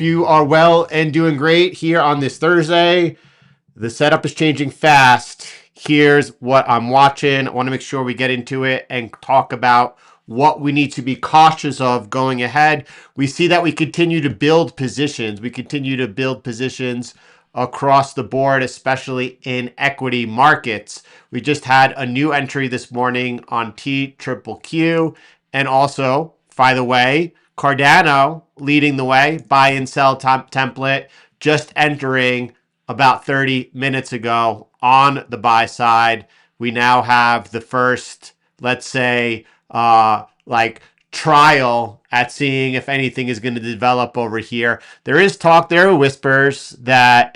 you are well and doing great here on this Thursday. The setup is changing fast. Here's what I'm watching. I want to make sure we get into it and talk about what we need to be cautious of going ahead. We see that we continue to build positions. We continue to build positions across the board, especially in equity markets. We just had a new entry this morning on TQQQ. And also, by the way, Cardano leading the way, buy and sell template, just entering about 30 minutes ago on the buy side. We now have the first, let's say, trial at seeing if anything is going to develop over here. There is talk, there are whispers that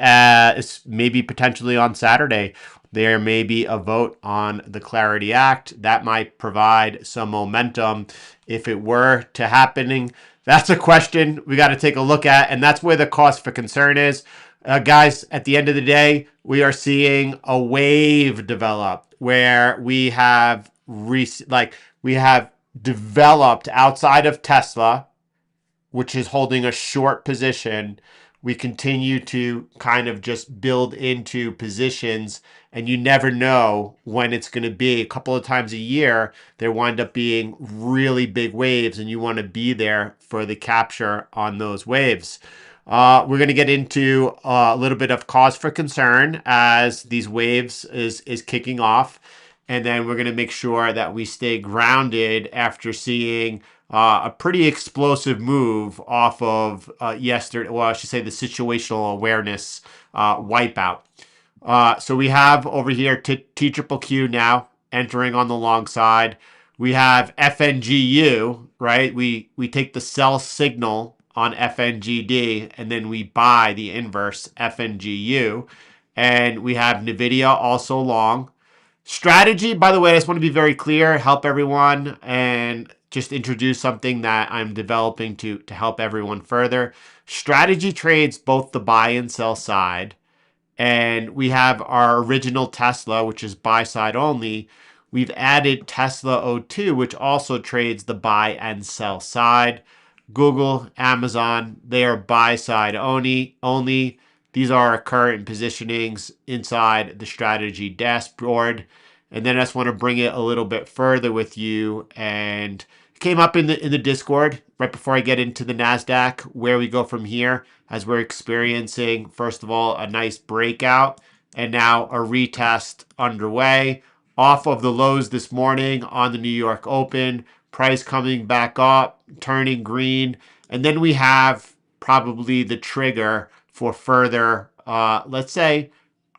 maybe potentially on Saturday there may be a vote on the Clarity Act. That might provide some momentum if it were to happening. That's a question we got to take a look at, and that's where the cause for concern is. Guys, at the end of the day, we are seeing a wave develop where we have developed outside of Tesla, which is holding a short position. We continue to kind of just build into positions, and you never know when it's going to be. A couple of times a year, there wind up being really big waves, and you want to be there for the capture on those waves. We're going to get into a little bit of cause for concern as these waves is kicking off. And then we're going to make sure that we stay grounded after seeing a pretty explosive move off of yesterday. Well, I should say the situational awareness wipeout. So we have over here TQQQ now entering on the long side. We have FNGU, right? We take the sell signal on FNGD and then we buy the inverse FNGU. And we have NVIDIA also long. Strategy, by the way, I just want to be very clear, help everyone, and just introduce something that I'm developing to help everyone further. Strategy trades both the buy and sell side. And we have our original Tesla, which is buy side only. We've added Tesla O2, which also trades the buy and sell side. Google, Amazon, they are buy side only. These are our current positionings inside the strategy dashboard. And then I just want to bring it a little bit further with you. And it came up in the Discord right before I get into the NASDAQ, where we go from here as we're experiencing, first of all, a nice breakout and now a retest underway off of the lows this morning on the New York Open. Price coming back up, turning green. And then we have probably the trigger for further, let's say,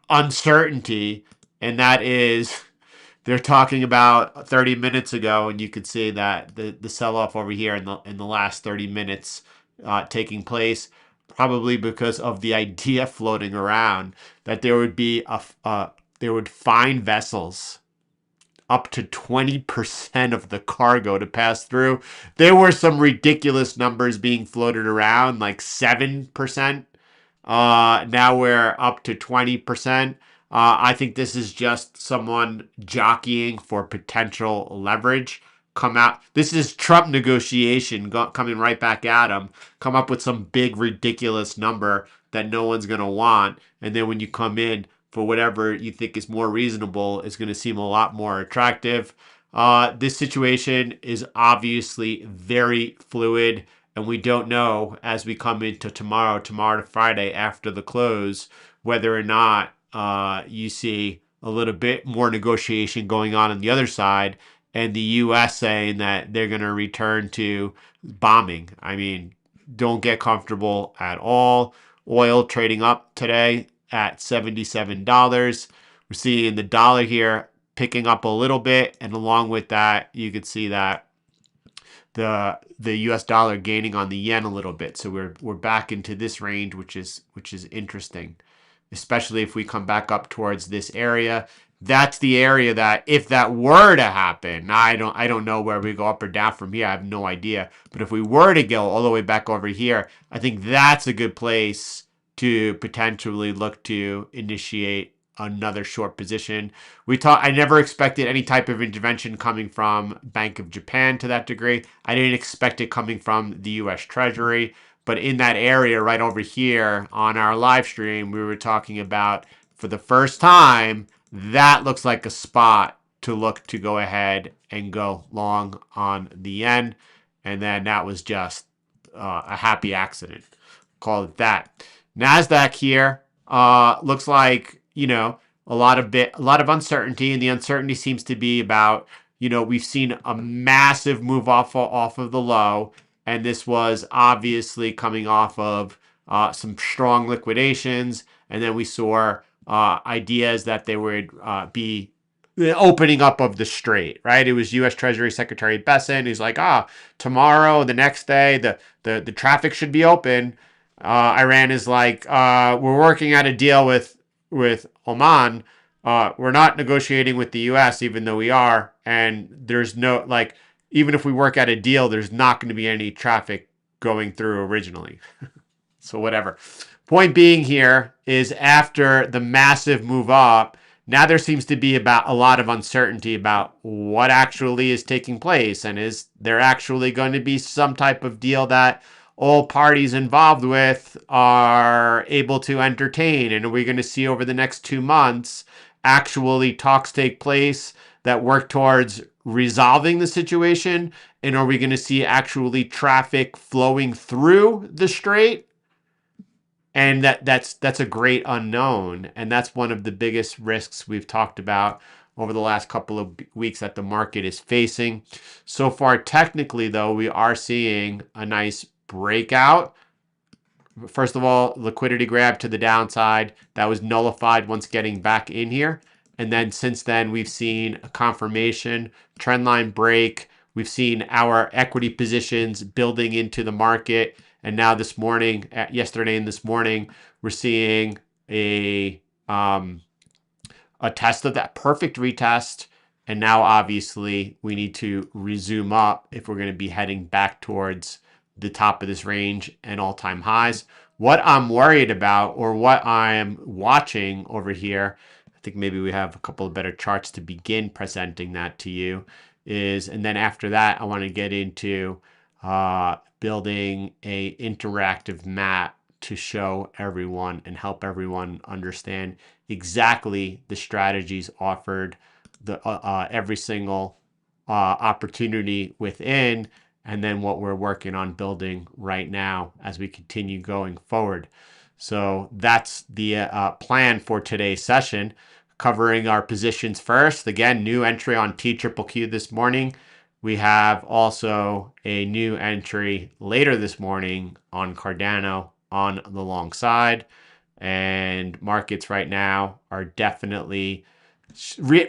uncertainty. And that is, they're talking about 30 minutes ago, and you could see that the sell-off over here in the last 30 minutes taking place, probably because of the idea floating around that there would be there would find vessels up to 20% of the cargo to pass through. There were some ridiculous numbers being floated around, like 7%. Now we're up to 20%. I think this is just someone jockeying for potential leverage. Come out. This is Trump negotiation coming right back at him. Come up with some big ridiculous number that no one's going to want. And then when you come in for whatever you think is more reasonable, it's going to seem a lot more attractive. This situation is obviously very fluid, and we don't know as we come into tomorrow to Friday after the close, whether or not you see a little bit more negotiation going on the other side, and the U.S. saying that they're going to return to bombing. I mean, don't get comfortable at all. Oil trading up today at $77. We're seeing the dollar here picking up a little bit, and along with that, you could see that the U.S. dollar gaining on the yen a little bit. So we're back into this range, which is interesting, especially if we come back up towards this area. That's the area that, if that were to happen, I don't know where we go up or down from here. I have no idea. But if we were to go all the way back over here, I think that's a good place to potentially look to initiate another short position. I never expected any type of intervention coming from Bank of Japan to that degree. I didn't expect it coming from the U.S. Treasury. But in that area right over here on our live stream, we were talking about for the first time, that looks like a spot to look to go ahead and go long on the yen. And then that was just a happy accident. Call it that. NASDAQ here looks like, a lot of uncertainty, and the uncertainty seems to be about, we've seen a massive move off of the low, and this was obviously coming off of some strong liquidations, and then we saw ideas that there would be the opening up of the strait, right? It was U.S. Treasury Secretary Bessent who's like, tomorrow, the next day, the traffic should be open. Iran is like, we're working out a deal with Oman. We're not negotiating with the U.S., even though we are. And there's no, like, even if we work out a deal, there's not going to be any traffic going through originally. So whatever. Point being here is after the massive move up, now there seems to be about a lot of uncertainty about what actually is taking place, and is there actually going to be some type of deal that all parties involved with are able to entertain, and are we going to see over the next 2 months actually talks take place that work towards resolving the situation, and are we going to see actually traffic flowing through the strait? And that's a great unknown, and that's one of the biggest risks we've talked about over the last couple of weeks that the market is facing. So far, technically, though, we are seeing a nice breakout. First of all, liquidity grab to the downside. That was nullified once getting back in here. And then since then, we've seen a confirmation, trendline break. We've seen our equity positions building into the market. And now this morning, yesterday and this morning, we're seeing a test of that perfect retest. And now, obviously, we need to resume up if we're going to be heading back towards the top of this range and all-time highs. What I'm worried about, or what I'm watching over here, I think maybe we have a couple of better charts to begin presenting that to you, is, and then after that, I want to get into building a interactive map to show everyone and help everyone understand exactly the strategies offered, the every single opportunity within, and then what we're working on building right now as we continue going forward. So that's the plan for today's session, covering our positions first. Again, new entry on TQQQ this morning. We have also a new entry later this morning on Cardano on the long side. And markets right now are definitely,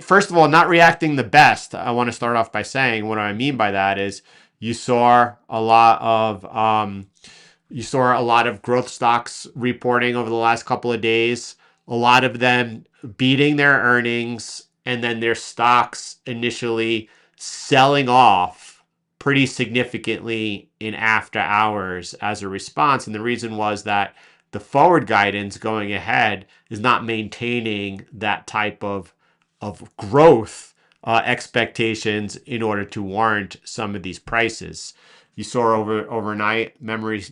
first of all, not reacting the best. I want to start off by saying what I mean by that is you saw a lot of growth stocks reporting over the last couple of days, a lot of them beating their earnings, and then their stocks initially selling off pretty significantly in after hours as a response. And the reason was that the forward guidance going ahead is not maintaining that type of growth expectations in order to warrant some of these prices. You saw overnight memory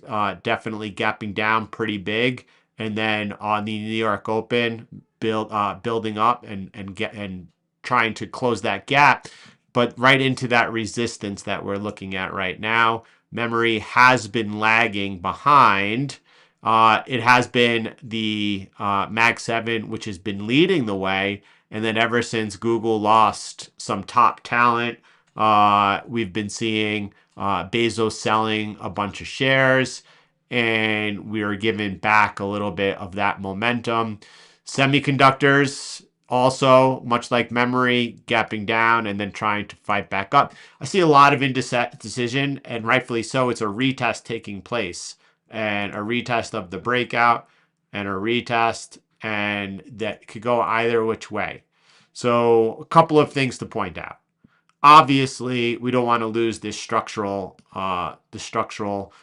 definitely gapping down pretty big, and then on the New York Open building up and trying to close that gap, but right into that resistance that we're looking at right now. Memory has been lagging behind. It has been the Mag 7 which has been leading the way. And then ever since Google lost some top talent, we've been seeing Bezos selling a bunch of shares, and we are given back a little bit of that momentum. Semiconductors also, much like memory, gapping down and then trying to fight back up. I see a lot of indecision, and rightfully so. It's a retest taking place, and a retest of the breakout and a retest, and that could go either which way. So a couple of things to point out. Obviously, we don't want to lose this structural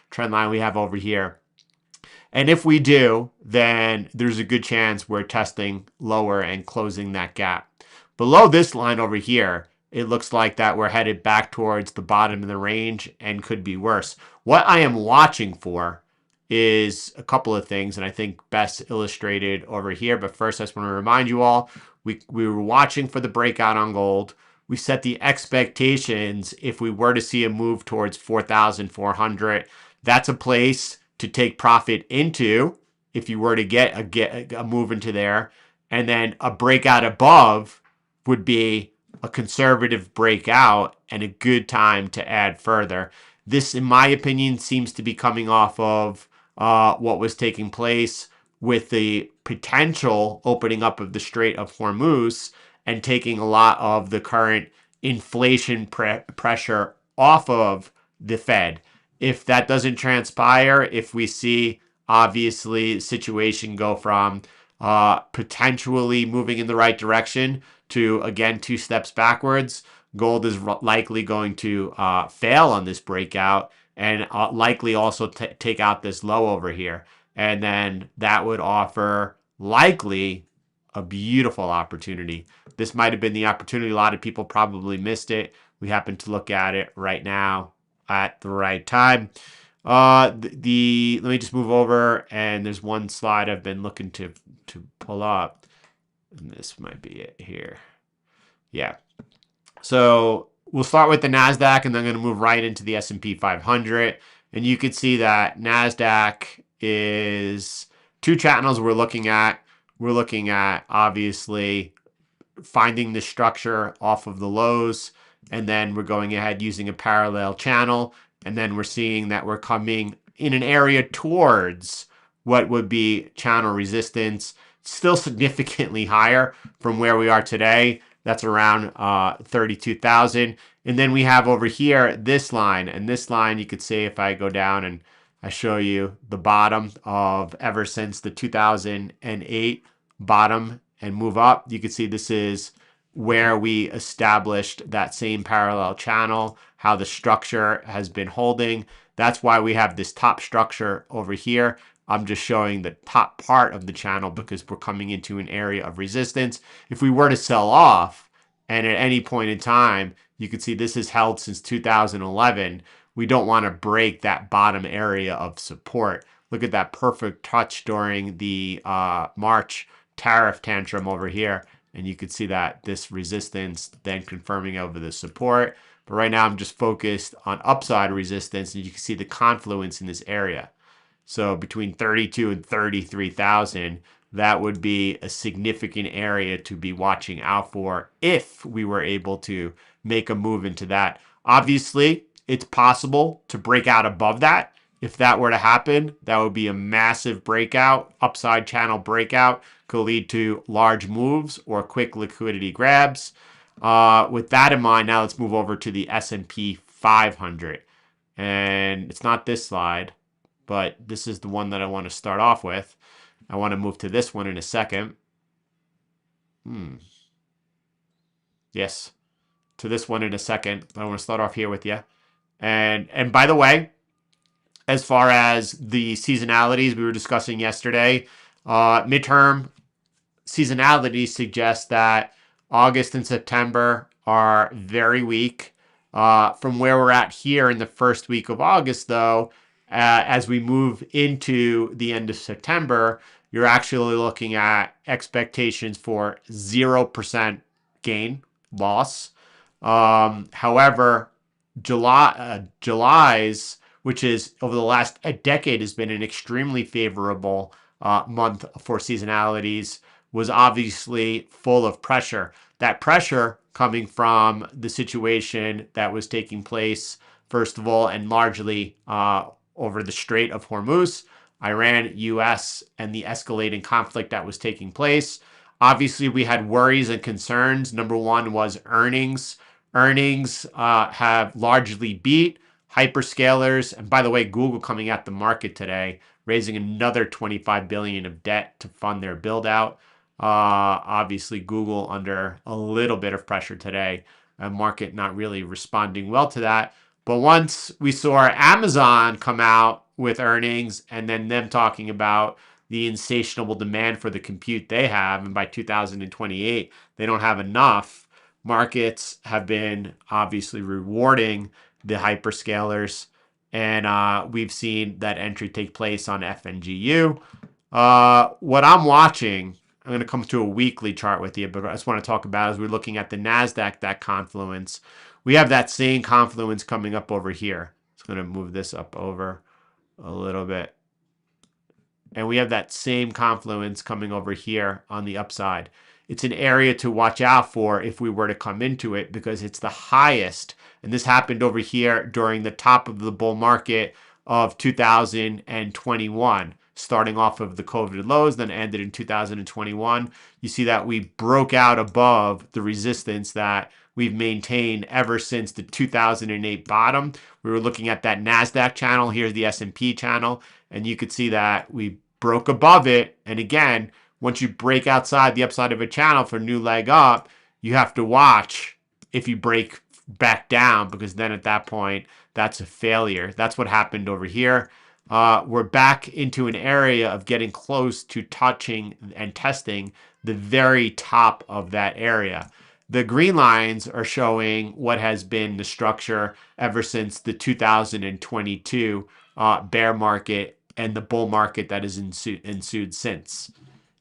trend line we have over here. And if we do, then there's a good chance we're testing lower and closing that gap. Below this line over here, it looks like that we're headed back towards the bottom of the range and could be worse. What I am watching for is a couple of things, and I think best illustrated over here. But first, I just want to remind you all, we were watching for the breakout on gold. We set the expectations if we were to see a move towards 4,400. That's a place to take profit into if you were to get a move into there. And then a breakout above would be a conservative breakout and a good time to add further. This, in my opinion, seems to be coming off of what was taking place with the potential opening up of the Strait of Hormuz and taking a lot of the current inflation pressure off of the Fed. If that doesn't transpire, if we see obviously the situation go from potentially moving in the right direction to, again, 2 steps backwards, gold is likely going to fail on this breakout and likely also take out this low over here. And then that would offer likely a beautiful opportunity. This might have been the opportunity. A lot of people probably missed it. We happen to look at it right now at the right time. Let me just move over, and there's one slide I've been looking to pull up, and this might be it here. Yeah. So we'll start with the NASDAQ, and then I'm going to move right into the S&P 500. And you can see that NASDAQ is 2 channels we're looking at. We're looking at, obviously, finding the structure off of the lows, and then we're going ahead using a parallel channel. And then we're seeing that we're coming in an area towards what would be channel resistance, still significantly higher from where we are today. That's around 32,000. And then we have over here this line. And this line, you could see if I go down and I show you the bottom of ever since the 2008 bottom and move up, you can see this is where we established that same parallel channel, how the structure has been holding. That's why we have this top structure over here. I'm just showing the top part of the channel because we're coming into an area of resistance. If we were to sell off, and at any point in time, you can see this is held since 2011, we don't want to break that bottom area of support. Look at that perfect touch during the March tariff tantrum over here. And you can see that this resistance then confirming over the support. But right now I'm just focused on upside resistance, and you can see the confluence in this area. So between 32 and 33,000, that would be a significant area to be watching out for if we were able to make a move into that. Obviously, it's possible to break out above that. If that were to happen, that would be a massive breakout, upside channel breakout, could lead to large moves or quick liquidity grabs. With that in mind, now let's move over to the S&P 500. And it's not this slide, but this is the one that I want to start off with. I want to move to this one in a second. Yes, to this one in a second. I want to start off here with you. And by the way, as far as the seasonalities we were discussing yesterday, midterm seasonality suggests that August and September are very weak. From where we're at here in the first week of August, though, as we move into the end of September, you're actually looking at expectations for 0% gain loss. However, July's, which is over the last decade, has been an extremely favorable month for seasonalities, was obviously full of pressure. That pressure coming from the situation that was taking place, first of all, and largely over the Strait of Hormuz, Iran, US, and the escalating conflict that was taking place. Obviously, we had worries and concerns. Number one was earnings. Earnings have largely beat. Hyperscalers, and by the way, Google coming at the market today, raising another $25 billion of debt to fund their build out. Obviously, Google under a little bit of pressure today, a market not really responding well to that. But once we saw Amazon come out with earnings and then them talking about the insatiable demand for the compute they have, and by 2028, they don't have enough, markets have been obviously rewarding the hyperscalers. And we've seen that entry take place on FNGU. What I'm watching, I'm going to come to a weekly chart with you, but I just want to talk about as we're looking at the NASDAQ, that confluence. We have that same confluence coming up over here. It's going to move this up over a little bit. And we have that same confluence coming over here on the upside. It's an area to watch out for if we were to come into it because it's the highest. And this happened over here during the top of the bull market of 2021, starting off of the COVID lows, then ended in 2021. You see that we broke out above the resistance that we've maintained ever since the 2008 bottom. We were looking at that NASDAQ channel. Here's the S&P channel. And you could see that we broke above it. And again, once you break outside the upside of a channel for a new leg up, you have to watch if you break back down, because then at that point, that's a failure. That's what happened over here. We're back into an area of getting close to touching and testing the very top of that area. The green lines are showing what has been the structure ever since the 2022 bear market and the bull market that has ensued since.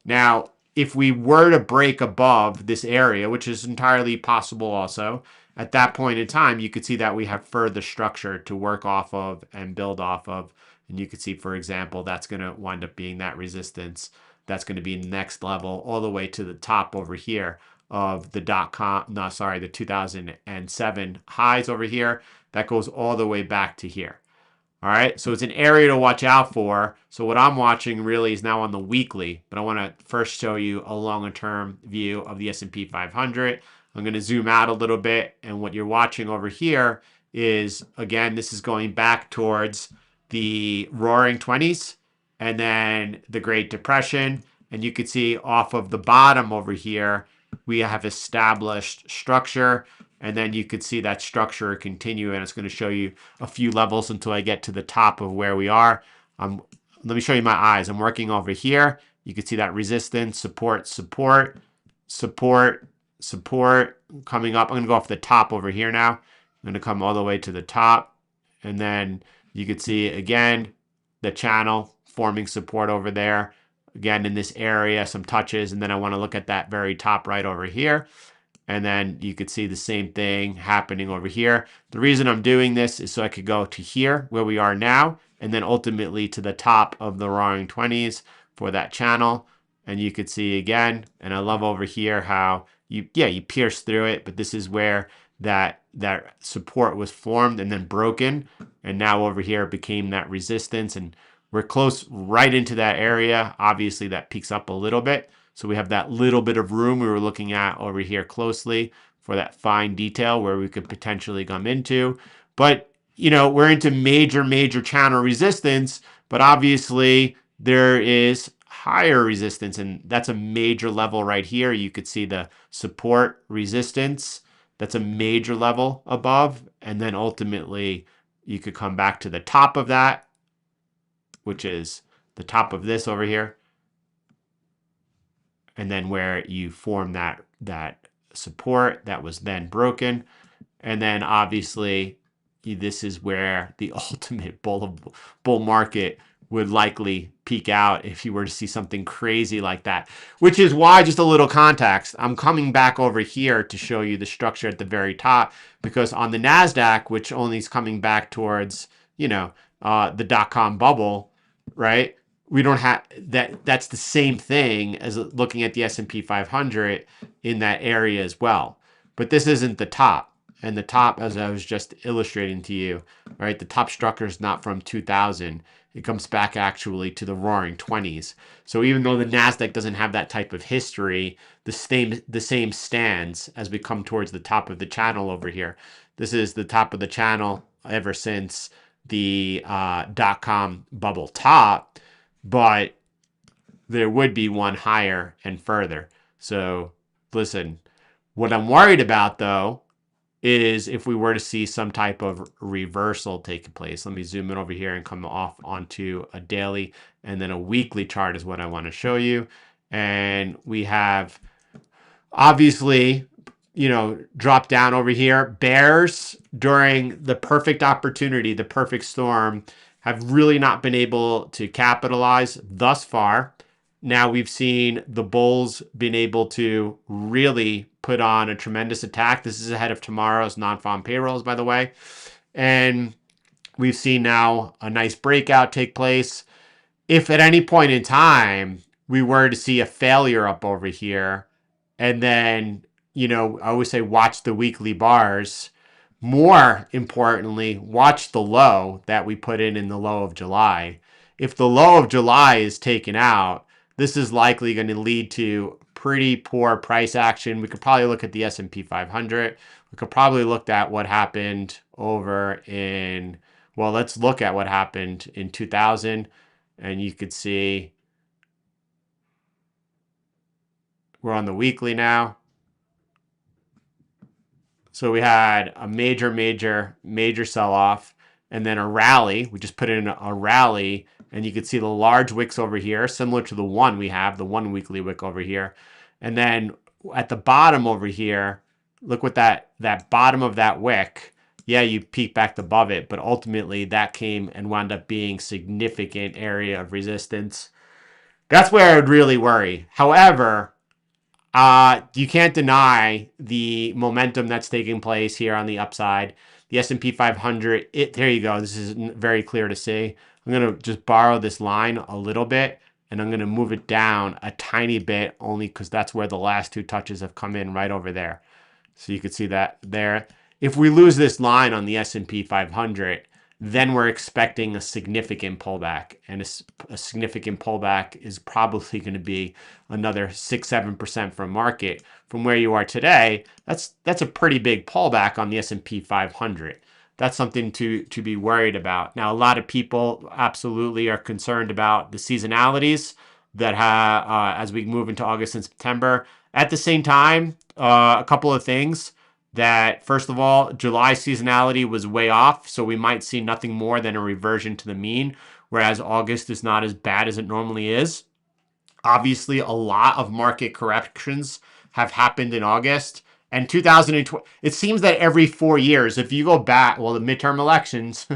Now, if we were to break above this area, which is entirely possible also, at that point in time, you could see that we have further structure to work off of and build off of. And you could see, for example, that's going to wind up being that resistance. That's going to be next level all the way to the top over here of the the 2007 highs over here. That goes all the way back to here. All right, so it's an area to watch out for. So what I'm watching really is now on the weekly, but I want to first show you a longer term view of the S&P 500. I'm going to zoom out a little bit, and what you're watching over here is, again, this is going back towards the Roaring 20s and then the Great Depression. And you can see off of the bottom over here, we have established structure. And then you could see that structure continue, and it's going to show you a few levels until I get to the top of where we are. Let me show you my eyes. I'm working over here. You can see that resistance, support, support, support, support coming up. I'm going to go off the top over here now. I'm going to come all the way to the top. And then you can see, again, the channel forming support over there. Again, in this area, some touches. And then I want to look at that very top right over here. And then you could see the same thing happening over here. The reason I'm doing this is so I could go to here where we are now, and then ultimately to the top of the Roaring 20s for that channel. And you could see again, and I love over here how you pierce through it, but this is where that support was formed and then broken. And now over here it became that resistance, and we're close right into that area. Obviously that peaks up a little bit. So we have that little bit of room we were looking at over here closely for that fine detail where we could potentially come into. But, you know, we're into major channel resistance, but obviously there is higher resistance, and that's a major level right here. You could see the support resistance. That's a major level above. And then ultimately you could come back to the top of that, which is the top of this over here. And then where you form that support that was then broken. And then obviously this is where the ultimate bull market would likely peak out if you were to see something crazy like that. Which is why, just a little context, I'm coming back over here to show you the structure at the very top, because on the NASDAQ, which only is coming back towards, you know, the dot-com bubble, right? We don't have that. That's the same thing as looking at the S&P 500 in that area as well. But this isn't the top. And the top, as I was just illustrating to you, right? The top structure is not from 2000. It comes back actually to the Roaring 20s. So even though the NASDAQ doesn't have that type of history, the same stands as we come towards the top of the channel over here. This is the top of the channel ever since the dot-com bubble top. But there would be one higher and further. So listen, what I'm worried about though is if we were to see some type of reversal take place. Let me zoom in over here and come off onto a daily, and then a weekly chart is what I want to show you. And we have obviously, drop down over here. Bears, during the perfect opportunity, the perfect storm, have really not been able to capitalize thus far. Now we've seen the bulls been able to really put on a tremendous attack. This is ahead of tomorrow's non-farm payrolls, by the way. And we've seen now a nice breakout take place. If at any point in time we were to see a failure up over here, and then, I always say watch the weekly bars. More importantly, watch the low that we put in the low of July. If the low of July is taken out, this is likely going to lead to pretty poor price action. We could probably look at the S&P 500. We could probably look at what happened over in, well, let's look at what happened in 2000. And you could see we're on the weekly now. So we had a major sell-off and then a rally. We just put in a rally, and you could see the large wicks over here, similar to the one we have, the one weekly wick over here. And then at the bottom over here, look what that bottom of that wick, yeah, you peek back above it, but ultimately that came and wound up being significant area of resistance. That's where I would really worry. However, you can't deny the momentum that's taking place here on the upside. The S&P 500, there you go. This is very clear to see. I'm going to just borrow this line a little bit, and I'm going to move it down a tiny bit, only because that's where the last two touches have come in right over there. So you can see that there. If we lose this line on the S&P 500, then we're expecting a significant pullback. And a significant pullback is probably going to be another 6-7% from market. From where you are today, that's a pretty big pullback on the S&P 500. That's something to be worried about. Now, a lot of people absolutely are concerned about the seasonalities that as we move into August and September. At the same time, a couple of things. That, first of all, July seasonality was way off, so we might see nothing more than a reversion to the mean, whereas August is not as bad as it normally is. Obviously, a lot of market corrections have happened in August. And 2020, it seems that every 4 years, if you go back, well, the midterm elections,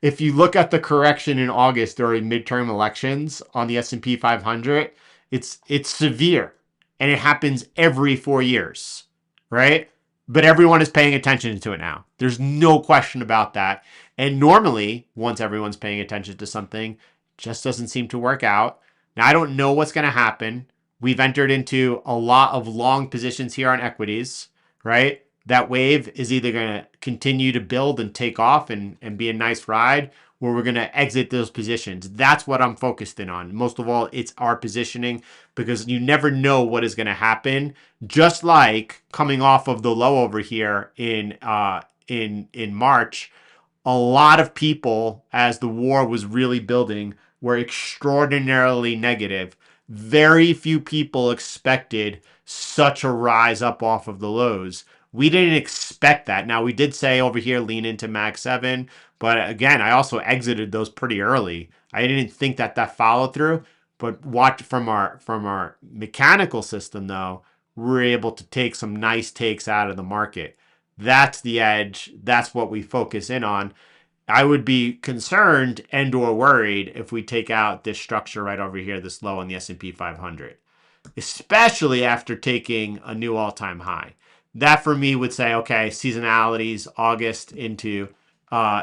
if you look at the correction in August during midterm elections on the S&P 500, it's severe, and it happens every 4 years, right? But everyone is paying attention to it now. There's no question about that. And normally, once everyone's paying attention to something, it just doesn't seem to work out. Now, I don't know what's going to happen. We've entered into a lot of long positions here on equities, right? That wave is either going to continue to build and take off and be a nice ride, or we're going to exit those positions. That's what I'm focused in on. Most of all, it's our positioning, because you never know what is going to happen. Just like coming off of the low over here in March, a lot of people, as the war was really building, were extraordinarily negative. Very few people expected such a rise up off of the lows. We didn't expect that. Now, we did say over here, lean into Mag 7. But again, I also exited those pretty early. I didn't think that followed through. But watch from our mechanical system, though, we're able to take some nice takes out of the market. That's the edge. That's what we focus in on. I would be concerned and or worried if we take out this structure right over here, this low on the S&P 500, especially after taking a new all-time high. That for me would say, okay, seasonalities, August into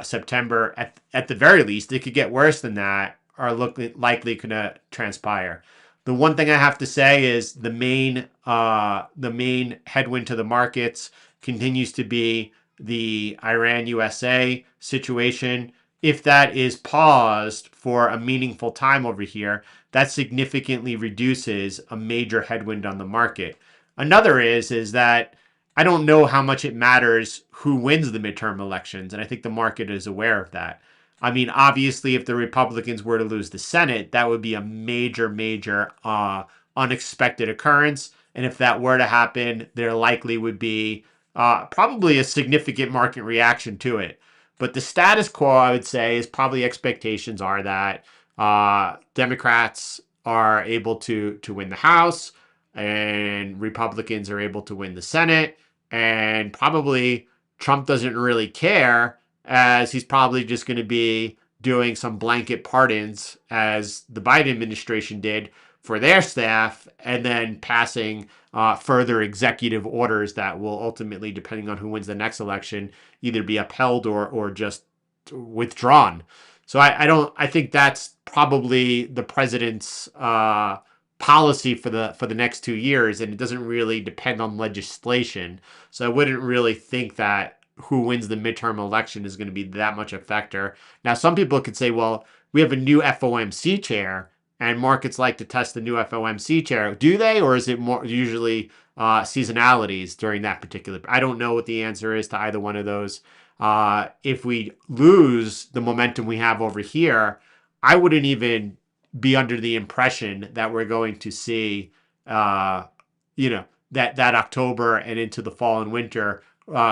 September, at the very least, it could get worse than that, are likely going to transpire. The one thing I have to say is the main headwind to the markets continues to be the Iran-USA situation. If that is paused for a meaningful time over here, that significantly reduces a major headwind on the market. Another is that I don't know how much it matters who wins the midterm elections, and I think the market is aware of that. I mean, obviously, if the Republicans were to lose the Senate, that would be a major unexpected occurrence. And if that were to happen, there likely would be probably a significant market reaction to it. But the status quo, I would say, is probably expectations are that Democrats are able to win the House, and Republicans are able to win the Senate, and probably Trump doesn't really care, as he's probably just going to be doing some blanket pardons as the Biden administration did for their staff, and then passing further executive orders that will ultimately, depending on who wins the next election, either be upheld or just withdrawn. So I think that's probably the president's policy for the next 2 years, and it doesn't really depend on legislation. So I wouldn't really think that who wins the midterm election is going to be that much a factor. Now, some people could say, well, we have a new FOMC chair, and markets like to test the new FOMC chair. Do they, or is it more usually seasonalities during that particular? I don't know what the answer is to either one of those. If we lose the momentum we have over here, I wouldn't even be under the impression that we're going to see, that October and into the fall and winter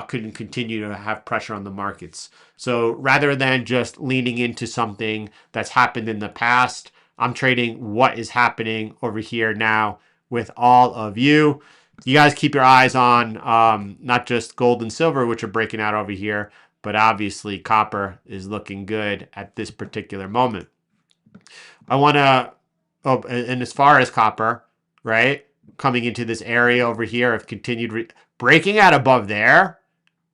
couldn't continue to have pressure on the markets. So rather than just leaning into something that's happened in the past, I'm trading what is happening over here now with all of you. You guys keep your eyes on not just gold and silver, which are breaking out over here, but obviously copper is looking good at this particular moment. I want to, and as far as copper, right, coming into this area over here of continued breaking out above there,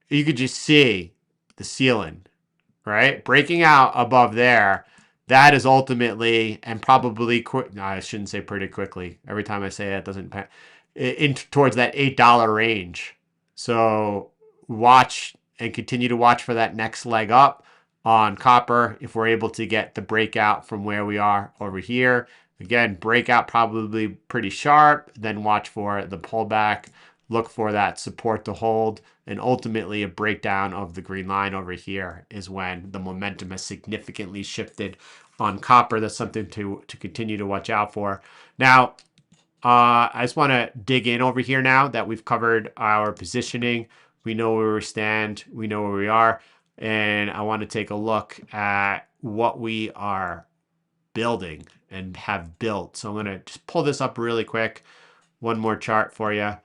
you could just see the ceiling, right? Breaking out above there, that is ultimately and probably, no, I shouldn't say pretty quickly. Every time I say it doesn't, towards that $8 range. So watch and continue to watch for that next leg up on copper if we're able to get the breakout from where we are over here. Again, breakout probably pretty sharp, then watch for the pullback, look for that support to hold, and ultimately a breakdown of the green line over here is when the momentum has significantly shifted on copper. That's something to continue to watch out for. Now, I just want to dig in over here now that we've covered our positioning. We know where we stand. We know where we are. And I want to take a look at what we are building and have built. So I'm going to just pull this up really quick. One more chart for you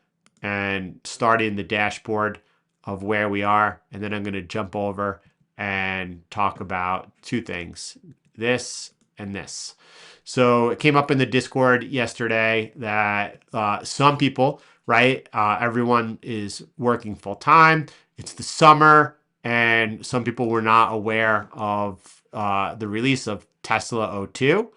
and start in the dashboard of where we are. And then I'm going to jump over and talk about two things, this and this. So it came up in the Discord yesterday that some people, right, everyone is working full time. It's the summer, and some people were not aware of the release of Tesla O2,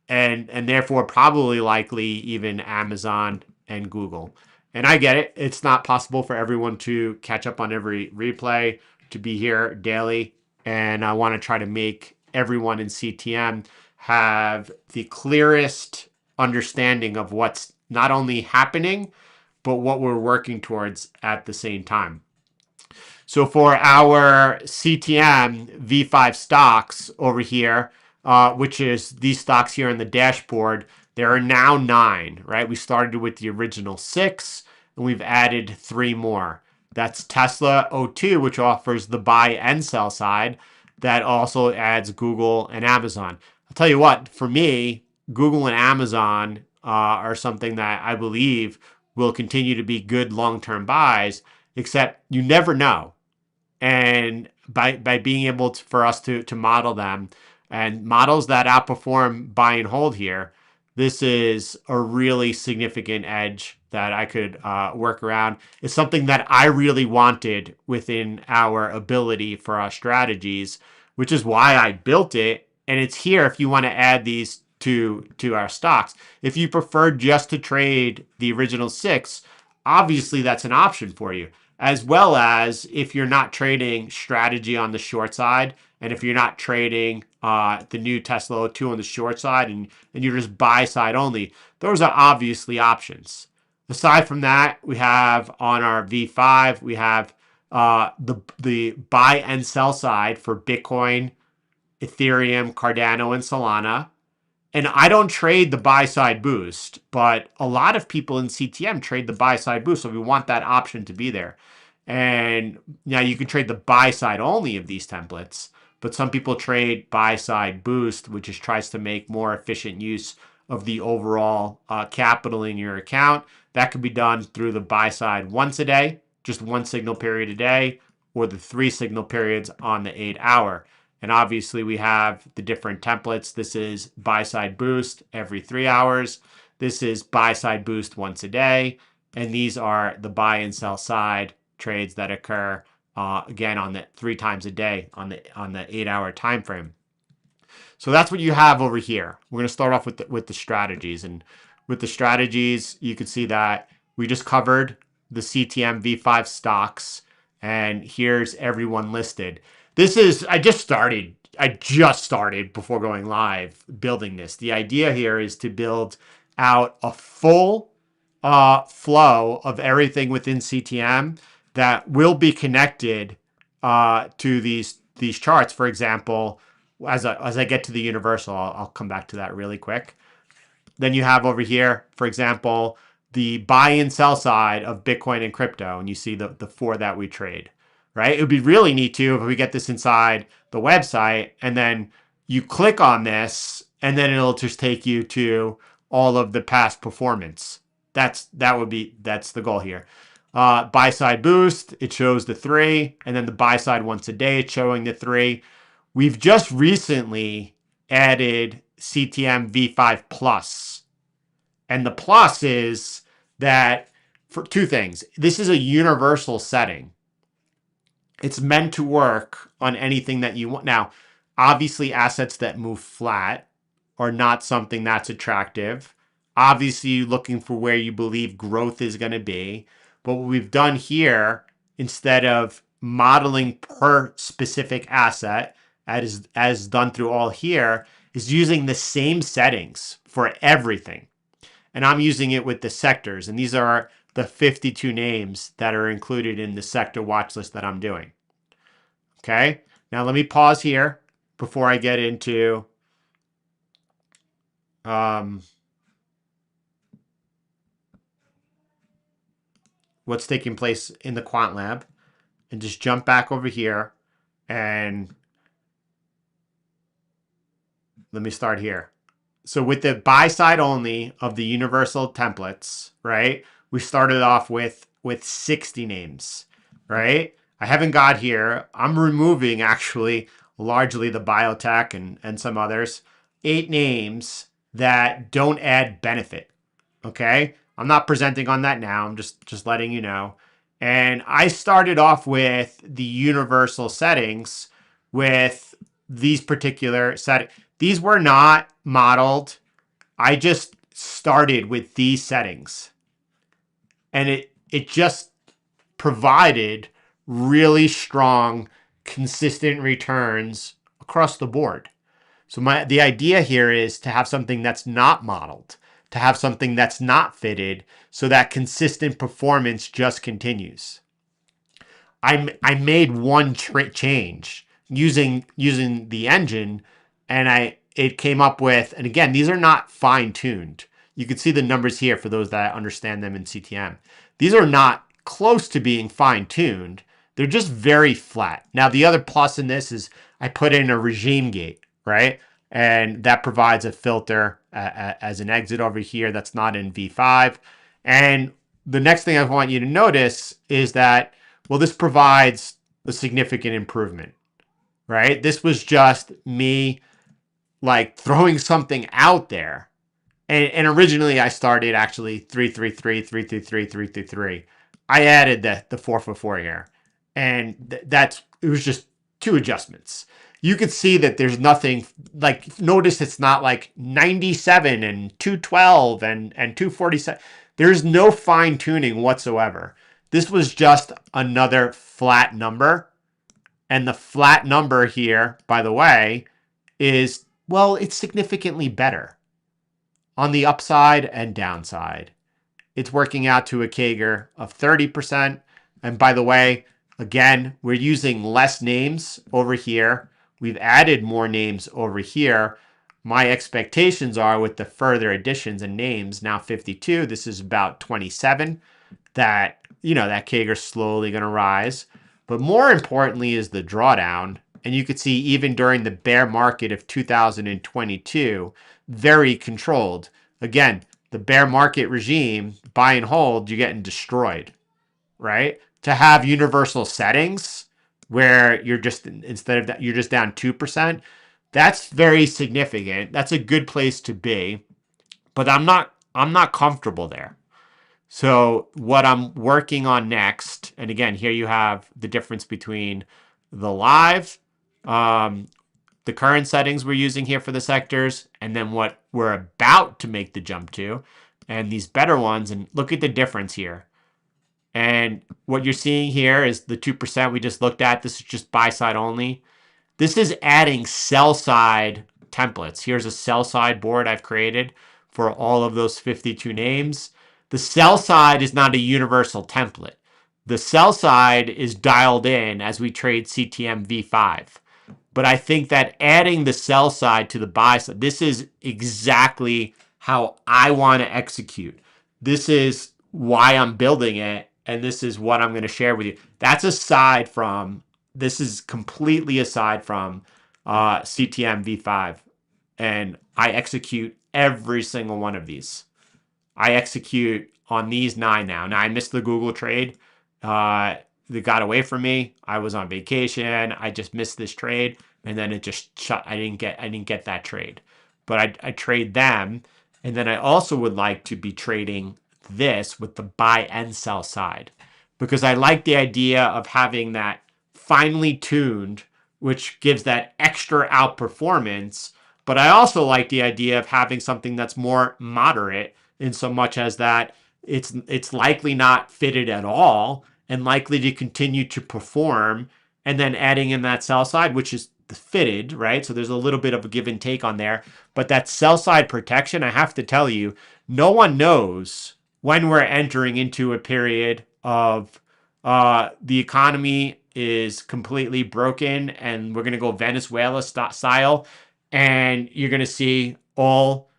and therefore probably likely even Amazon and Google. And I get it. It's not possible for everyone to catch up on every replay, to be here daily. And I want to try to make everyone in CTM have the clearest understanding of what's not only happening, but what we're working towards at the same time. So for our CTM V5 stocks over here, which is these stocks here in the dashboard, there are now 9, right? We started with the original 6, and we've added 3 more. That's Tesla O2, which offers the buy and sell side. That also adds Google and Amazon. I'll tell you what, for me, Google and Amazon are something that I believe will continue to be good long-term buys, except you never know. And by being able to, for us to model them, and models that outperform buy and hold here, this is a really significant edge that I could work around. It's something that I really wanted within our ability for our strategies, which is why I built it. And it's here if you want to add these to our stocks. If you prefer just to trade the original 6, obviously that's an option for you. As well as if you're not trading strategy on the short side, and if you're not trading the new Tesla O2 on the short side, and you're just buy side only, those are obviously options. Aside from that, we have on our V5, we have the buy and sell side for Bitcoin, Ethereum, Cardano, and Solana. And I don't trade the buy side boost, but a lot of people in CTM trade the buy side boost. So we want that option to be there. And now you can trade the buy side only of these templates, but some people trade buy side boost, which just tries to make more efficient use of the overall capital in your account. That could be done through the buy side once a day, just one signal period a day, or the 3 signal periods on the 8 hour. And obviously we have the different templates. This is buy side boost every 3 hours. This is buy side boost once a day. And these are the buy and sell side trades that occur again on the 3 times a day on the 8 hour time frame. So that's what you have over here. We're going to start off with the strategies, and with the strategies, you can see that we just covered the CTM V5 stocks, and here's everyone listed. This is I just started before going live building this. The idea here is to build out a full flow of everything within CTM that will be connected to these charts. For example, as I get to the universal, I'll come back to that really quick. Then you have over here, for example, the buy and sell side of Bitcoin and crypto, and you see the 4 that we trade, right? It would be really neat too if we get this inside the website, and then you click on this, and then it'll just take you to all of the past performance. That's the goal here. Buy side boost, it shows the 3, and then the buy side once a day, it's showing the 3. We've just recently added CTM V5 Plus. And the plus is that for 2 things. This is a universal setting. It's meant to work on anything that you want. Now, obviously, assets that move flat are not something that's attractive. Obviously, you're looking for where you believe growth is going to be. But what we've done here, instead of modeling per specific asset, as done through all here, is using the same settings for everything. And I'm using it with the sectors. And these are the 52 names that are included in the sector watch list that I'm doing. Okay. Now let me pause here before I get into what's taking place in the quant lab, and just jump back over here, and let me start here. So with the buy side only of the universal templates, right? We started off with 60 names, right? I haven't got here. I'm removing actually largely the biotech and some others. 8 names that don't add benefit. Okay. I'm not presenting on that now. I'm just letting you know. And I started off with the universal settings with these particular settings. These were not modeled. I just started with these settings. And it just provided really strong, consistent returns across the board. So the idea here is to have something that's not modeled, to have something that's not fitted, so that consistent performance just continues. I made one change using the engine, and it came up with, and again, these are not fine-tuned. You can see the numbers here for those that understand them in CTM. These are not close to being fine-tuned. They're just very flat. Now, the other plus in this is I put in a regime gate, right? And that provides a filter as an exit over here that's not in V5. And the next thing I want you to notice is that, well, this provides a significant improvement, right? This was just me like throwing something out there. And originally I started actually 333, 333, 333. I added the 444 here. And it was just 2 adjustments. You could see that there's nothing, like, notice it's not like 97 and 212 and 247. There's no fine tuning whatsoever. This was just another flat number. And the flat number here, by the way, is, well, it's significantly better on the upside and downside. It's working out to a CAGR of 30%. And by the way, again, we're using less names over here. We've added more names over here. My expectations are with the further additions and names, now 52, this is about 27, that, that CAGR is slowly going to rise. But more importantly is the drawdown. And you could see even during the bear market of 2022, very controlled. Again, the bear market regime, buy and hold, you're getting destroyed, right? To have universal settings where you're just, instead of that, you're just down 2%, that's very significant. That's a good place to be, but I'm not comfortable there. So what I'm working on next, and again, here you have the difference between the live, um, the current settings we're using here for the sectors, and then what we're about to make the jump to, and these better ones. And look at the difference here. And what you're seeing here is the 2% we just looked at. This is just buy side only. This is adding sell side templates. Here's a sell side board I've created for all of those 52 names. The sell side is not a universal template. The sell side is dialed in as we trade CTM V5. But I think that adding the sell side to the buy side, this is exactly how I want to execute. This is why I'm building it, and this is what I'm going to share with you. That's aside from, this is completely aside from CTM V5. And I execute every single one of these. I execute on these 9 now. Now, I missed the Google trade. They got away from me. I was on vacation. I just missed this trade, and then it just shut. I didn't get that trade, but I trade them, and then I also would like to be trading this with the buy and sell side, because I like the idea of having that finely tuned, which gives that extra outperformance. But I also like the idea of having something that's more moderate, in so much as that it's likely not fitted at all and likely to continue to perform, and then adding in that sell side, which is the fitted, right? So there's a little bit of a give and take on there. But that sell side protection, I have to tell you, no one knows when we're entering into a period of the economy is completely broken and we're going to go Venezuela style, and you're going to see all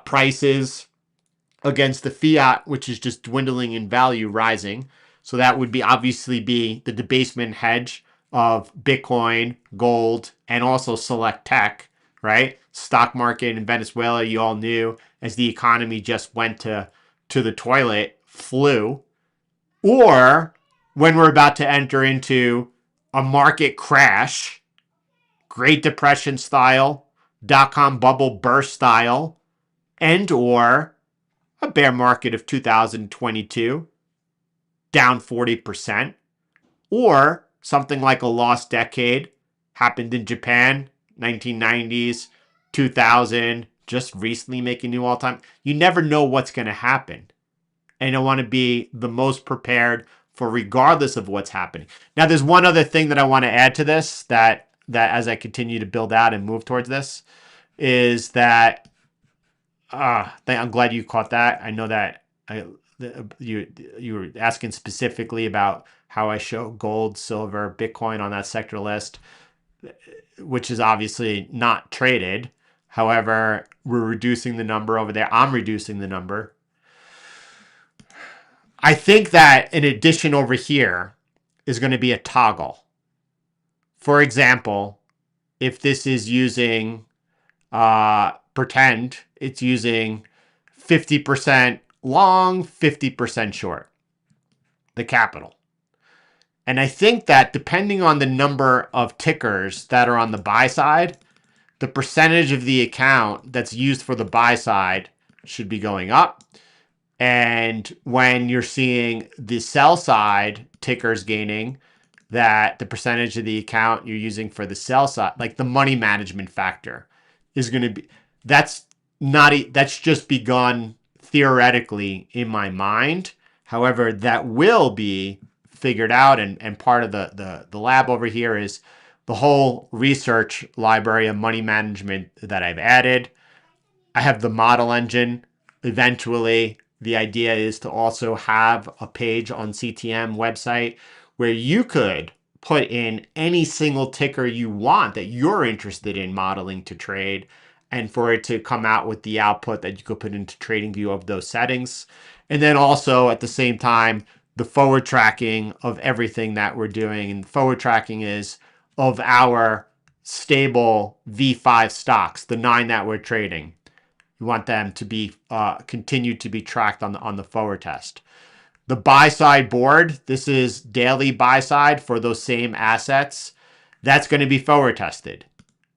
prices against the fiat, which is just dwindling in value, rising. So that would be obviously be the debasement hedge of Bitcoin, gold, and also select tech, right? Stock market in Venezuela, you all knew, as the economy just went to the toilet, flew. Or when we're about to enter into a market crash, Great Depression style, dot-com bubble burst style, and or a bear market of 2022, down 40%, or something like a lost decade happened in Japan, 1990s, 2000, just recently making new all-time. You never know what's going to happen. And I want to be the most prepared for regardless of what's happening. Now, there's one other thing that I want to add to this that as I continue to build out and move towards this, is that I'm glad you caught that. I know that you were asking specifically about how I show gold, silver, Bitcoin on that sector list, which is obviously not traded. However, we're reducing the number over there. I'm reducing the number. I think that in addition over here is going to be a toggle. For example, if this is using pretend it's using 50% long, 50% short, the capital. And I think that depending on the number of tickers that are on the buy side, the percentage of the account that's used for the buy side should be going up. And when you're seeing the sell side tickers gaining, that the percentage of the account you're using for the sell side, like the money management factor, is going to be, that's just begun theoretically in my mind. However, that will be figured out, and part of the lab over here is the whole research library of money management that I've added. I have the model engine. Eventually, the idea is to also have a page on CTM website where you could put in any single ticker you want that you're interested in modeling to trade, and for it to come out with the output that you could put into TradingView of those settings. And then also at the same time, the forward tracking of everything that we're doing. And forward tracking is of our stable V5 stocks, the 9 that we're trading. You want them to be continue to be tracked on the forward test. The buy side board, this is daily buy side for those same assets. That's going to be forward tested.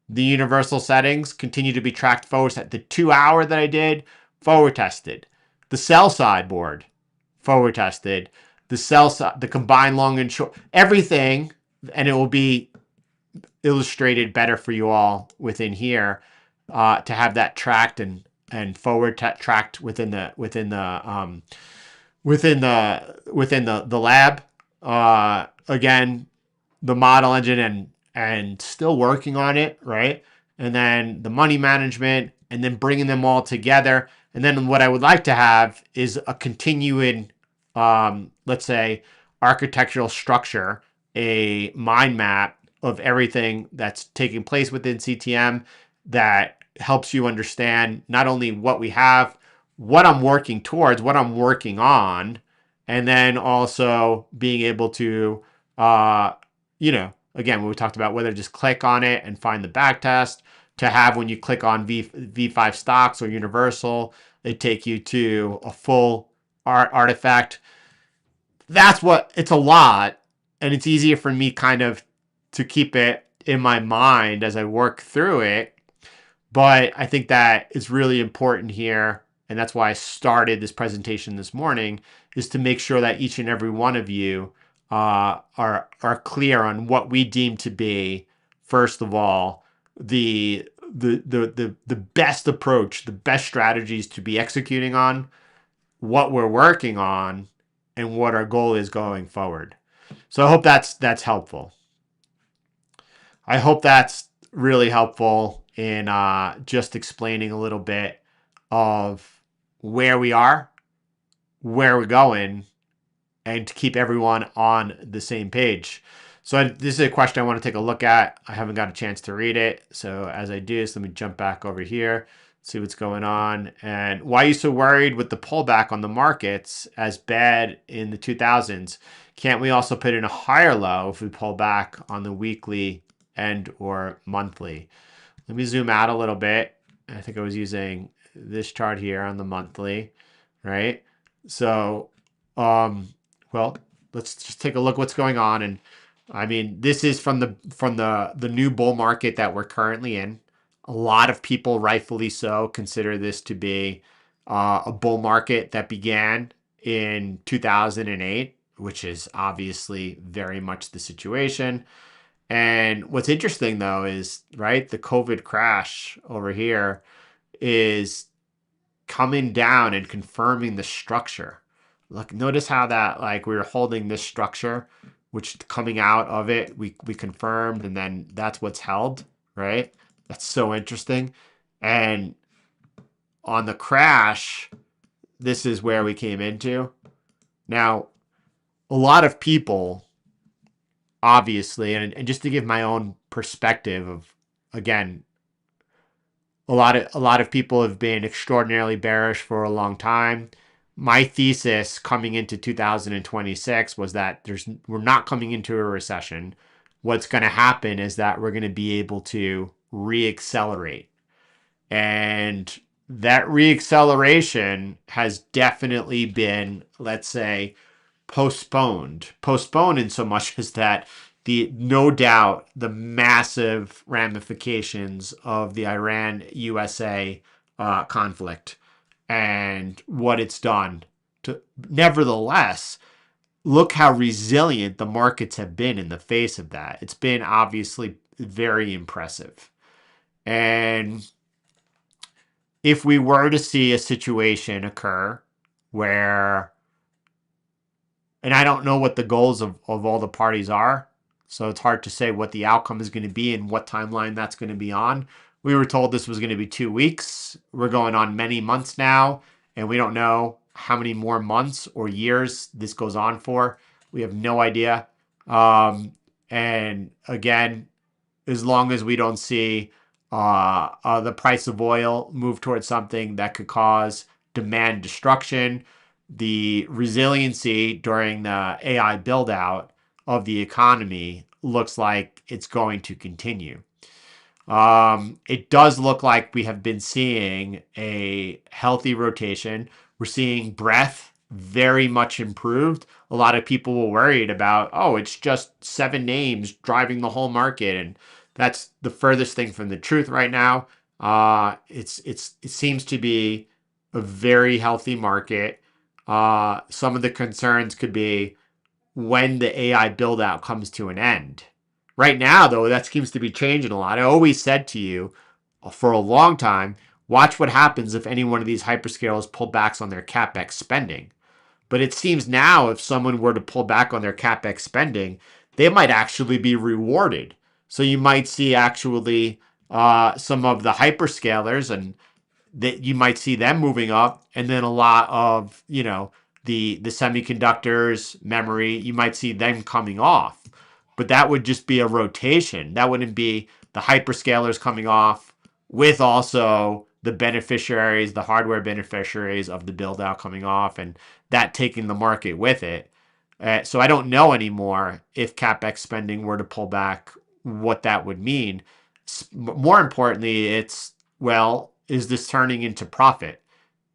The universal settings continue to be tracked forward. The 2 hour that I did, forward tested. The sell side board, forward tested. The sell side, the combined long and short, everything, and it will be illustrated better for you all within here to have that tracked and forward tracked within the lab. Again, the model engine and still working on it, right? And then the money management, and then bringing them all together. And then what I would like to have is a continuing, let's say, architectural structure, a mind map of everything that's taking place within CTM that helps you understand not only what we have, what I'm working towards, what I'm working on, and then also being able to, again, when we talked about whether to just click on it and find the back test, to have when you click on V5 stocks or universal, they take you to a full artifact. That's what it's a lot. And it's easier for me kind of to keep it in my mind as I work through it. But I think that it's really important here. And that's why I started this presentation this morning, is to make sure that each and every one of you are clear on what we deem to be, first of all, the best approach, the best strategies to be executing on, what we're working on, and what our goal is going forward. So I hope that's helpful. I hope that's really helpful in just explaining a little bit of where we are, where we're going, and to keep everyone on the same page. So this is a question I want to take a look at. I haven't got a chance to read it. So as I do this, let me jump back over here, see what's going on. And why are you so worried with the pullback on the markets as bad in the 2000s? Can't we also put in a higher low if we pull back on the weekly and or monthly? Let me zoom out a little bit. I think I was using this chart here on the monthly, right? So, well, let's just take a look what's going on. And I mean, this is from the new bull market that we're currently in. A lot of people, rightfully so, consider this to be a bull market that began in 2008, which is obviously very much the situation. And what's interesting though is, right, the COVID crash over here is coming down and confirming the structure. Look, notice how that, like, we were holding this structure, which coming out of it, we confirmed, and then that's what's held, right? That's so interesting. And on the crash, this is where we came into. Now, a lot of people, obviously, and just to give my own perspective of, again, a lot of people have been extraordinarily bearish for a long time. My thesis coming into 2026 was that we're not coming into a recession. What's going to happen is that we're going to be able to reaccelerate. And that reacceleration has definitely been, let's say, postponed in so much as that no doubt the massive ramifications of the Iran USA conflict and what it's done to, nevertheless, look how resilient the markets have been in the face of that. It's been obviously very impressive. And if we were to see a situation occur where, and I don't know what the goals of all the parties are, so it's hard to say what the outcome is going to be and what timeline that's going to be on. We were told this was going to be 2 weeks. We're going on many months now, and we don't know how many more months or years this goes on for. We have no idea. And again, as long as we don't see the price of oil move towards something that could cause demand destruction, the resiliency during the AI build out of the economy looks like it's going to continue. It does look like we have been seeing a healthy rotation. We're seeing breadth very much improved. A lot of people were worried about, oh, it's just 7 names driving the whole market, and that's the furthest thing from the truth right now. It seems to be a very healthy market. Some of the concerns could be when the AI build out comes to an end. Right now, though, that seems to be changing a lot. I always said to you for a long time, watch what happens if any one of these hyperscalers pull backs on their capex spending. But it seems now if someone were to pull back on their capex spending, they might actually be rewarded. So you might see actually some of the hyperscalers and that you might see them moving up, and then a lot of the semiconductors, memory, you might see them coming off. But that would just be a rotation. That wouldn't be the hyperscalers coming off with also the beneficiaries, the hardware beneficiaries of the build out coming off, and that taking the market with it. So I don't know anymore if capex spending were to pull back, what that would mean. More importantly, it's, well, is this turning into profit?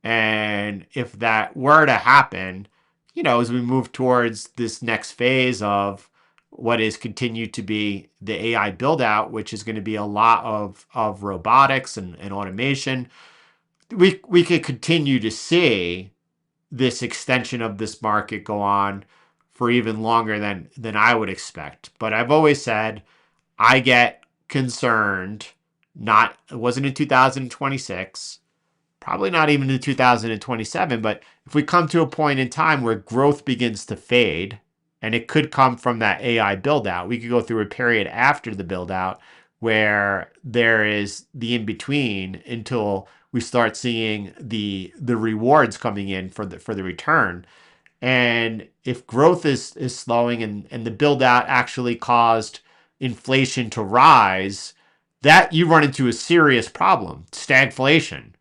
And if that were to happen, as we move towards this next phase of what is continued to be the AI build out, which is going to be a lot of robotics and automation, we could continue to see this extension of this market go on for even longer than I would expect. But I've always said I get concerned. Not, it wasn't in 2026, probably not even in 2027, but if we come to a point in time where growth begins to fade, and it could come from that AI build out, we could go through a period after the build out where there is the in between until we start seeing the rewards coming in for the return. And if growth is slowing and the build out actually caused inflation to rise, that you run into a serious problem, stagflation.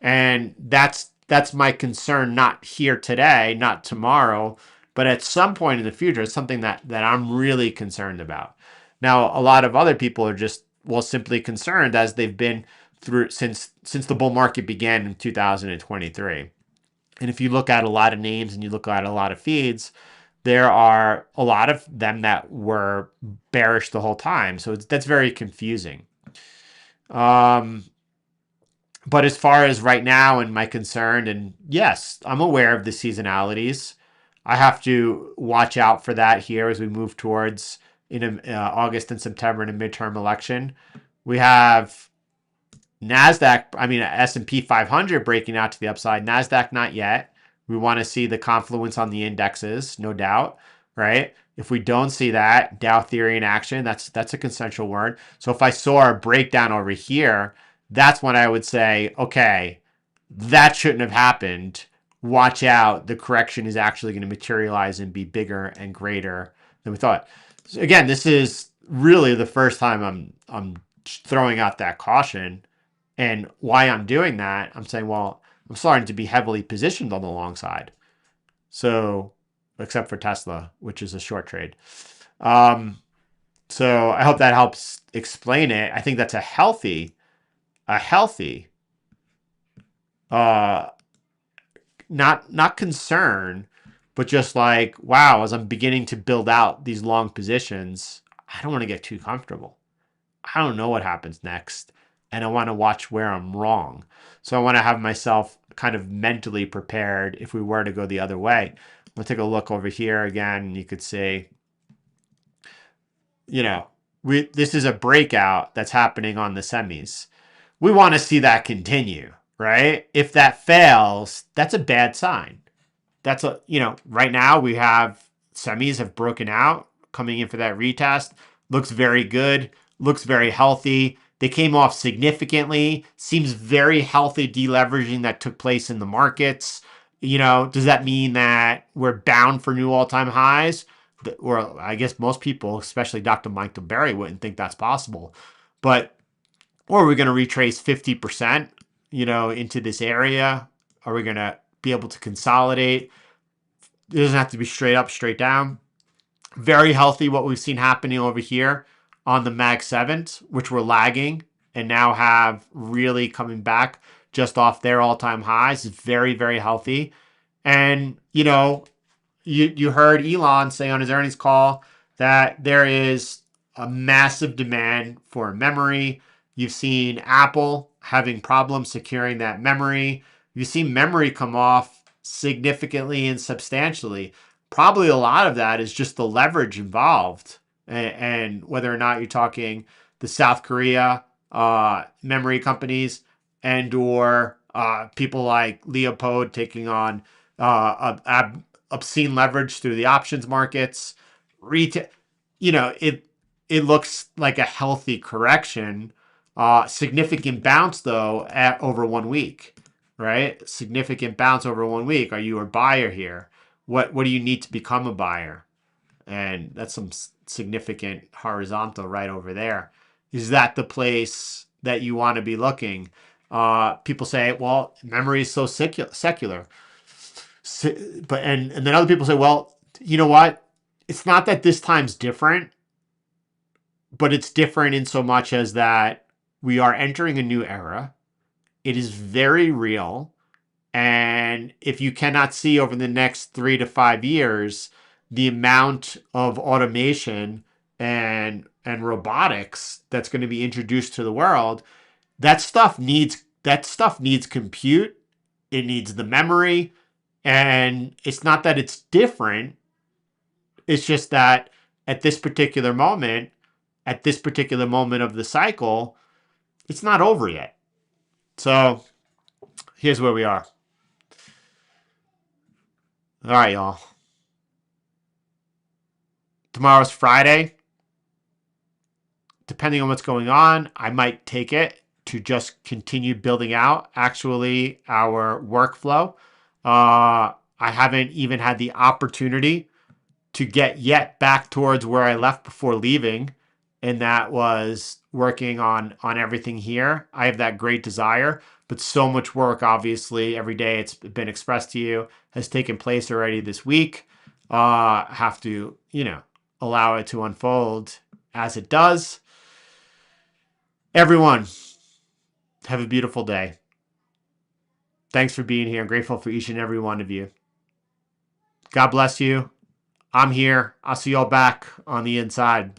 And that's my concern, not here today, not tomorrow, but at some point in the future. It's something that I'm really concerned about. Now, a lot of other people are just, well, simply concerned, as they've been through since the bull market began in 2023. And if you look at a lot of names and you look at a lot of feeds, there are a lot of them that were bearish the whole time. So that's very confusing. But as far as right now and my concern, and yes, I'm aware of the seasonalities. I have to watch out for that here as we move towards August and September in a midterm election. We have S&P 500 breaking out to the upside. NASDAQ not yet. We want to see the confluence on the indexes, no doubt, right? If we don't see that, Dow theory in action, that's a consensual word. So if I saw a breakdown over here, that's when I would say, okay, that shouldn't have happened. Watch out. The correction is actually going to materialize and be bigger and greater than we thought. So again, this is really the first time I'm throwing out that caution. And why I'm doing that, I'm saying, well, I'm starting to be heavily positioned on the long side. So, except for Tesla, which is a short trade. So I hope that helps explain it. I think that's a healthy, not concern, but just like, wow, as I'm beginning to build out these long positions, I don't want to get too comfortable. I don't know what happens next, and I want to watch where I'm wrong. So I want to have myself kind of mentally prepared if we were to go the other way. We'll take a look over here again. You could see, this is a breakout that's happening on the semis. We want to see that continue, right? If that fails, that's a bad sign. That's right now we have semis have broken out, coming in for that retest. Looks very good, looks very healthy. They came off significantly. Seems very healthy deleveraging that took place in the markets. Does that mean that we're bound for new all-time highs? Or I guess most people, especially Dr. Michael Berry, wouldn't think that's possible. Or are we going to retrace 50%, into this area? Are we going to be able to consolidate? It doesn't have to be straight up, straight down. Very healthy what we've seen happening over here on the Mag 7s, which were lagging and now have really coming back just off their all-time highs is very, very healthy. And, you heard Elon say on his earnings call that there is a massive demand for memory. You've seen Apple having problems securing that memory. You've seen memory come off significantly and substantially. Probably a lot of that is just the leverage involved, and whether or not you're talking the South Korea memory companies and or people like Leopold taking on obscene leverage through the options markets. Retail, it looks like a healthy correction. Significant bounce though at over 1 week, right? Significant bounce over 1 week. Are you a buyer here? What do you need to become a buyer? And that's some significant horizontal right over there. Is that the place that you want to be looking? People say, well, memory is so secular. But and then other people say, well, you know what? It's not that this time's different, but it's different in so much as that we are entering a new era. It is very real. And if you cannot see over the next 3 to 5 years the amount of automation and robotics that's going to be introduced to the world, that stuff needs compute. It needs the memory. And it's not that it's different. It's just that at this particular moment, at this particular moment of the cycle, it's not over yet. So here's where we are. All right, y'all. Tomorrow's Friday. Depending on what's going on, I might take it to just continue building out actually our workflow. I haven't even had the opportunity to get yet back towards where I left before leaving, and that was working on everything here. I have that great desire, but so much work, obviously, every day it's been expressed to you, has taken place already this week. Have to, allow it to unfold as it does. Everyone, have a beautiful day. Thanks for being here. I'm grateful for each and every one of you. God bless you. I'm here. I'll see y'all back on the inside.